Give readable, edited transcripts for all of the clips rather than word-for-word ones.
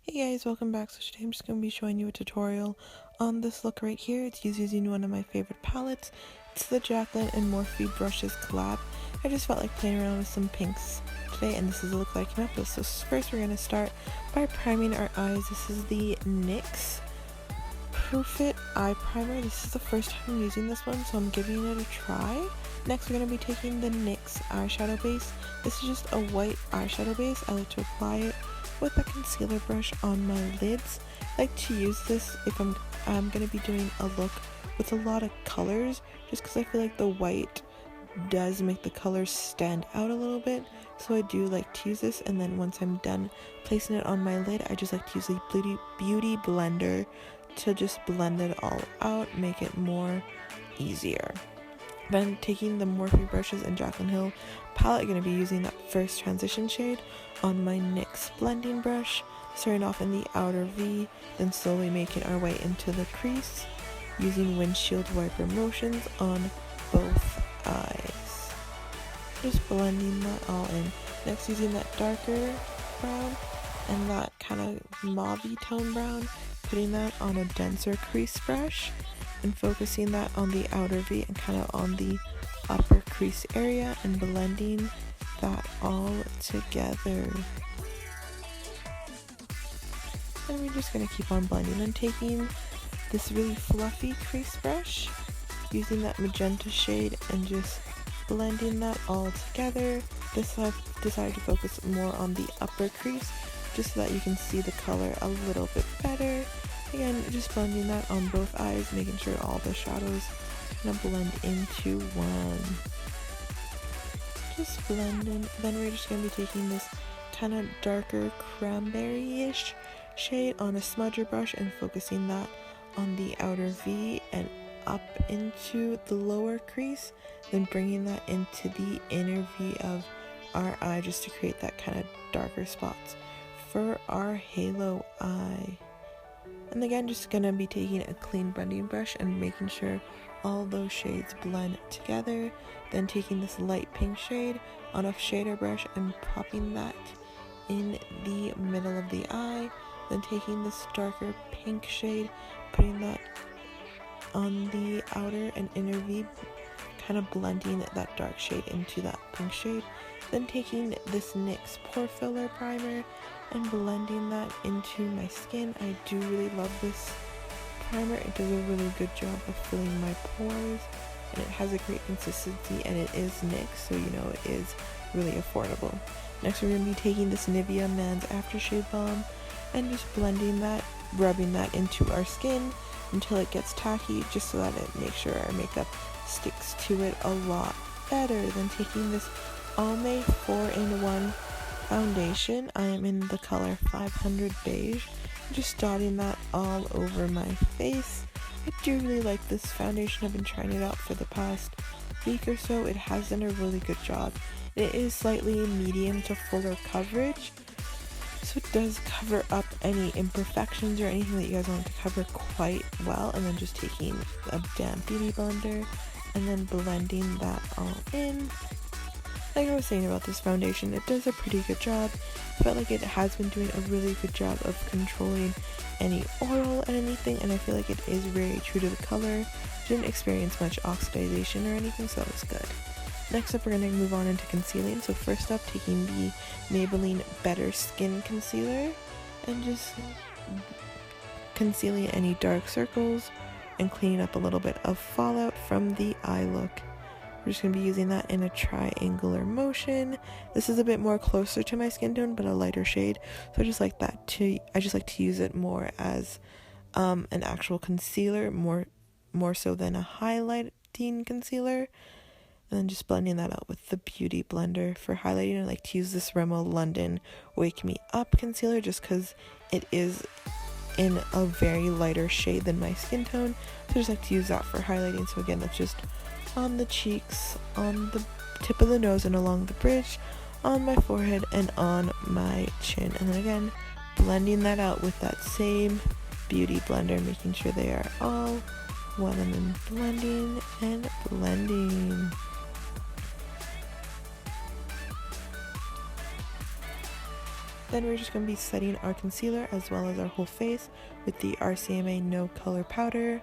Hey guys, welcome back. So today I'm just going to be showing you a tutorial on this look right here. It's using one of my favorite palettes. It's the Jaclyn and Morphe brushes collab. I just felt like playing around with some pinks today, and this is the look that I came up with. So first we're going to start by priming our eyes. This is the NYX Pore Filler eye primer. This is the first time I'm using this one, so I'm giving it a try. Next we're going to be taking the NYX eyeshadow base. This is just a white eyeshadow base. I like to apply it with a concealer brush on my lids. I like to use this if I'm going to be doing a look with a lot of colors, just because I feel like the white does make the colors stand out a little bit. So I do like to use this, and then once I'm done placing it on my lid, I just like to use a beauty blender to just blend it all out, make it more easier. Then taking the Morphe brushes and Jaclyn Hill palette, I'm going to be using that first transition shade on my NYX blending brush, starting off in the outer V, then slowly making our way into the crease, using windshield wiper motions on both eyes. Just blending that all in. Next, using that darker brown and that kind of mauve tone brown, putting that on a denser crease brush and focusing that on the outer V and kind of on the upper crease area and blending that all together. And we're just going to keep on blending and taking this really fluffy crease brush, using that magenta shade and just blending that all together. This I've decided to focus more on the upper crease just so that you can see the color a little bit better. Again, just blending that on both eyes, making sure all the shadows kind of blend into one. Just blending. Then we're just going to be taking this kind of darker cranberry-ish shade on a smudger brush and focusing that on the outer V and up into the lower crease, then bringing that into the inner V of our eye just to create that kind of darker spots for our halo eye. And again, just gonna be taking a clean blending brush and making sure all those shades blend together. Then taking this light pink shade on a shader brush and popping that in the middle of the eye. Then taking this darker pink shade, putting that on the outer and inner V, kind of blending that dark shade into that pink shade. Then taking this NYX Pore Filler primer and blending that into my skin. I do really love this primer. It does a really good job of filling my pores, and it has a great consistency, and it is NYX, so you know it is really affordable. Next we're going to be taking this Nivea Man's Aftershave Balm and just blending that, rubbing that into our skin until it gets tacky, just so that it makes sure our makeup sticks to it a lot better. Then taking this Almay 4-in-1 foundation, I am in the color 500 Beige, just dotting that all over my face. I do really like this foundation. I've been trying it out for the past week or so. It has done a really good job. It is slightly medium to fuller coverage, so it does cover up any imperfections or anything that you guys want to cover quite well. And then just taking a damp beauty blender and then blending that all in. Like I was saying about this foundation, it does a pretty good job. I felt like it has been doing a really good job of controlling any oil and anything, and I feel like it is very true to the color. Didn't experience much oxidation or anything, so that was good. Next up, we're going to move on into concealing. So first up, taking the Maybelline Better Skin Concealer and just concealing any dark circles and cleaning up a little bit of fallout from the eye look. We're just going to be using that in a triangular motion. This is a bit more closer to my skin tone, but a lighter shade. So I just like to use it more as an actual concealer, more so than a highlighting concealer. And then just blending that out with the Beauty Blender. For highlighting, I like to use this Rimmel London Wake Me Up concealer just because it is in a very lighter shade than my skin tone. So I just like to use that for highlighting. So again, that's just on the cheeks, on the tip of the nose and along the bridge, on my forehead and on my chin. And then again, blending that out with that same Beauty Blender, making sure they are all one, and then blending and blending. Then we're just going to be setting our concealer as well as our whole face with the RCMA No Color Powder.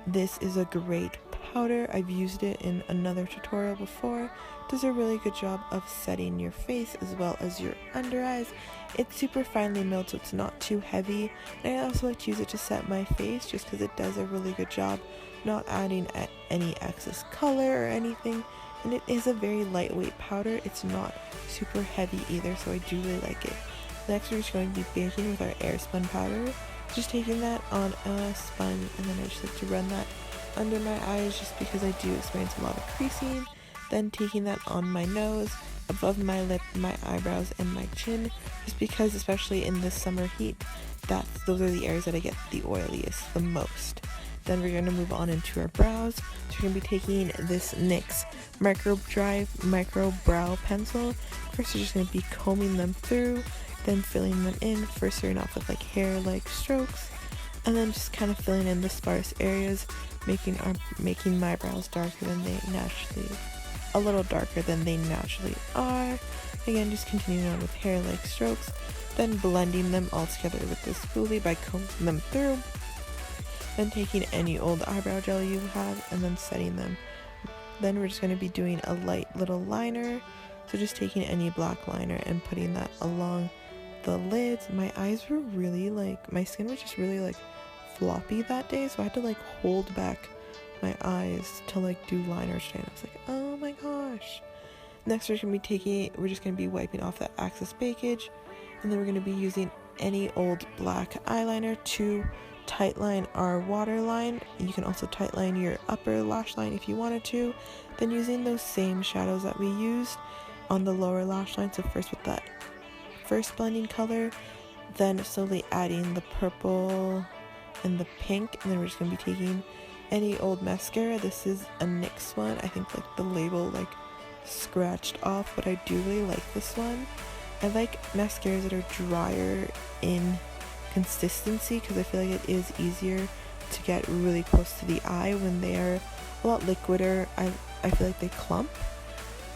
This is a great powder. I've used it in another tutorial before. It does a really good job of setting your face as well as your under eyes. It's super finely milled, so it's not too heavy. And I also like to use it to set my face just because it does a really good job not adding any excess color or anything. And it is a very lightweight powder. It's not super heavy either, so I do really like it. Next, we're just going to be baking with our Airspun powder. Just taking that on a sponge, and then I just like to run that under my eyes just because I do experience a lot of creasing. Then taking that on my nose, above my lip, my eyebrows, and my chin, just because especially in this summer heat, those are the areas that I get the oiliest the most. Then we're going to move on into our brows. So we're going to be taking this NYX Micro Brow Pencil. First, we're just going to be combing them through, then filling them in. First, starting off with like hair-like strokes, and then just kind of filling in the sparse areas, making my brows darker than they naturally, a little darker than they naturally are. Again, just continuing on with hair-like strokes, then blending them all together with this spoolie by combing them through. Then taking any old eyebrow gel you have and then setting them. Then we're just going to be doing a light little liner. So just taking any black liner and putting that along the lids. My eyes were really my skin was just really floppy that day, so I had to hold back my eyes to do liner today. And I was like, oh my gosh. Next we're just going to be wiping off that excess bakage, and then we're going to be using any old black eyeliner to tightline our waterline. You can also tightline your upper lash line if you wanted to. Then using those same shadows that we used on the lower lash line, so first with that first blending color, then slowly adding the purple and the pink, and then we're just going to be taking any old mascara. This is a NYX one. I think the label scratched off, but I do really like this one. I like mascaras that are drier in consistency because I feel like it is easier to get really close to the eye. When they are a lot liquider, I feel like they clump.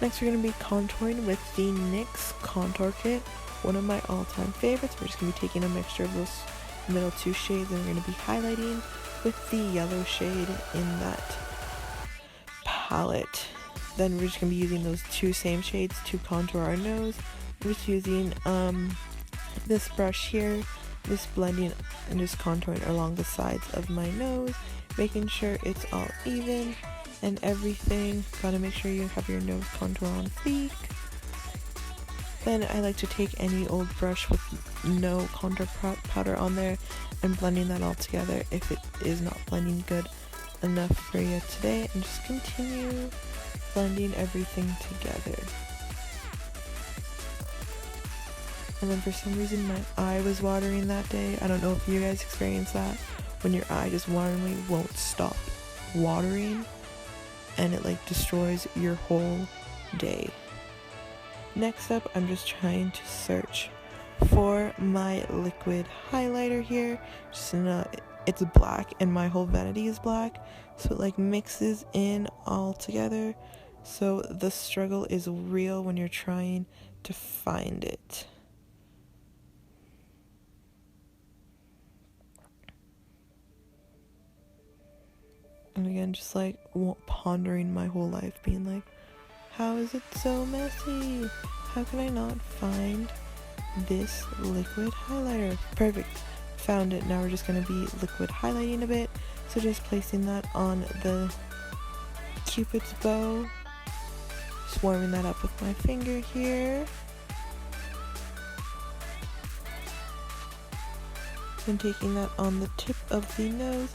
Next, we're going to be contouring with the NYX Contour Kit, one of my all-time favorites. We're just going to be taking a mixture of those middle two shades, and we're going to be highlighting with the yellow shade in that palette. Then we're just going to be using those two same shades to contour our nose. We're just using this brush here, just blending and just contouring along the sides of my nose, making sure it's all even and everything. Gotta make sure you have your nose contour on fleek. Then I like to take any old brush with no contour powder on there and blending that all together if it is not blending good enough for you today, and just continue blending everything together. And then for some reason my eye was watering that day. I don't know if you guys experience that, when your eye just wateringly won't stop watering and it destroys your whole day. Next up, I'm just trying to search for my liquid highlighter here. It's black and my whole vanity is black, so it mixes in all together. So the struggle is real when you're trying to find it. And again, just pondering my whole life, being how is it so messy? How can I not find this liquid highlighter? Perfect, found it. Now we're just going to be liquid highlighting a bit. So just placing that on the Cupid's bow, just warming that up with my finger here. And taking that on the tip of the nose,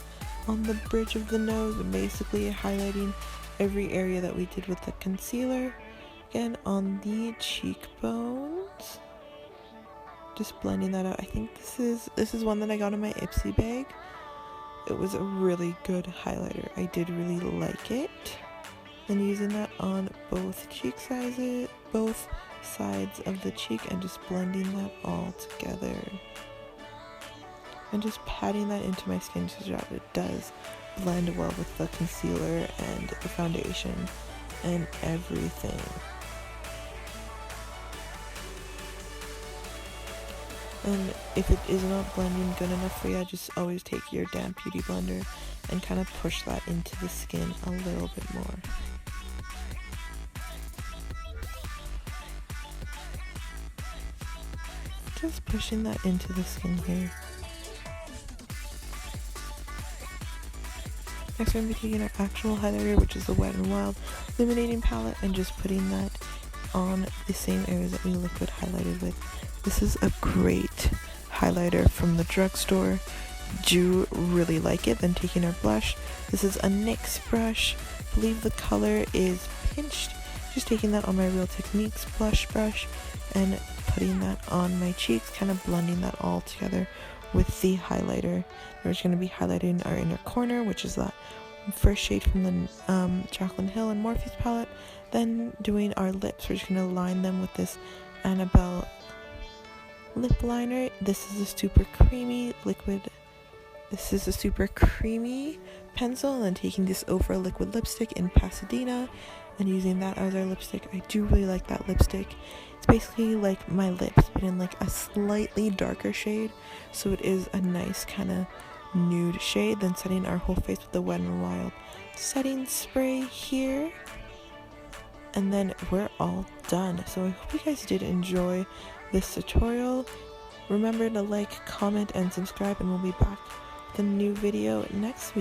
on the bridge of the nose, and basically highlighting every area that we did with the concealer. Again, on the cheekbones, just blending that out. I think this is one that I got in my Ipsy bag. It was a really good highlighter. I did really like it. And using that on both both sides of the cheek, and just blending that all together. And just patting that into my skin so that it does blend well with the concealer and the foundation and everything. And if it is not blending good enough for you, just always take your damp beauty blender and kind of push that into the skin a little bit more. Just pushing that into the skin here. Next we're going to be taking our actual highlighter, which is the Wet n Wild Illuminating palette, and just putting that on the same areas that we liquid highlighted with. This is a great highlighter from the drugstore. Do really like it. Then taking our blush. This is a NYX brush. I believe the color is Pinched. Just taking that on my Real Techniques blush brush and putting that on my cheeks, kind of blending that all together with the highlighter. We're just going to be highlighting our inner corner, which is that first shade from the Jaclyn Hill and Morphe's palette. Then doing our lips, we're just going to line them with this Annabelle lip liner. This is a super creamy liquid. This is a super creamy pencil, and then taking this over a liquid lipstick in Pasadena and using that as our lipstick. I do really like that lipstick. It's basically like my lips, but in like a slightly darker shade, so it is a nice kind of nude shade. Then setting our whole face with the Wet n Wild setting spray here, and then we're all done. So I hope you guys did enjoy this tutorial. Remember to like, comment, and subscribe, and we'll be back with a new video next week.